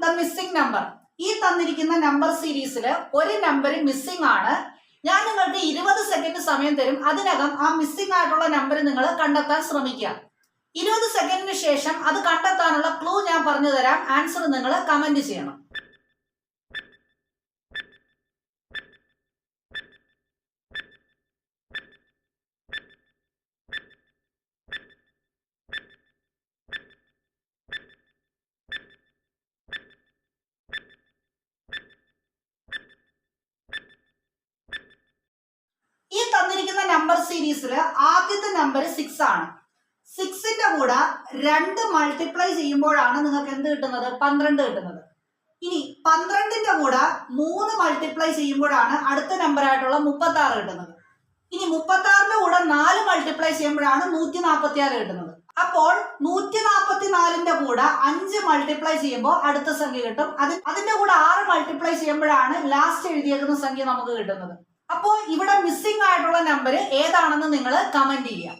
The missing number. ഈ തന്നിരിക്കുന്ന number സീരീസിൽ ഒരു നമ്പർ മിസ്സിംഗ് ആണ്. ഞാൻ നിങ്ങൾക്ക് 20 സെക്കൻഡ് സമയം തരും. അതിനകം ആ മിസ്സിംഗ് ആയിട്ടുള്ള നമ്പർ നിങ്ങൾ കണ്ടെത്താൻ ശ്രമിക്കുക. 20 സെക്കൻഡിന് ശേഷം അത് കണ്ടെത്താനുള്ള ക്ലൂ ഞാൻ പറഞ്ഞു തരാം. ആൻസർ നിങ്ങൾ കമന്റ് ചെയ്യണം. ഈ തന്നിരിക്കുന്ന നമ്പർ സീരീസിൽ ആദ്യത്തെ നമ്പർ 6 ആണ്. 6ന്റെ കൂടെ 2 മൾട്ടിപ്ലൈ ചെയ്യുമ്പോഴാണ് നിങ്ങൾക്ക് എന്ത് കിട്ടുന്നത്? 12 കിട്ടുന്നത്. ഇനി 12ന്റെ കൂടെ 3 മൾട്ടിപ്ലൈ ചെയ്യുമ്പോഴാണ് അടുത്ത നമ്പർ ആയിട്ടുള്ള 36 കിട്ടുന്നത്. ഇനി 36ന്റെ കൂടെ 4 മൾട്ടിപ്ലൈ ചെയ്യുമ്പോഴാണ് 146 കിട്ടുന്നത്. അപ്പോൾ 144ന്റെ കൂടെ 5 മൾട്ടിപ്ലൈ ചെയ്യുമ്പോൾ അടുത്ത സംഖ്യ കിട്ടും. അതിന്റെ കൂടെ 6 മൾട്ടിപ്ലൈ ചെയ്യുമ്പോഴാണ് ലാസ്റ്റ് എഴുതിയേക്കുന്ന സംഖ്യ നമുക്ക് കിട്ടുന്നത്. അപ്പോൾ ഇവിടെ മിസ്സിംഗ് ആയിട്ടുള്ള നമ്പർ ഏതാണെന്ന് നിങ്ങൾ കമന്റ് ചെയ്യുക.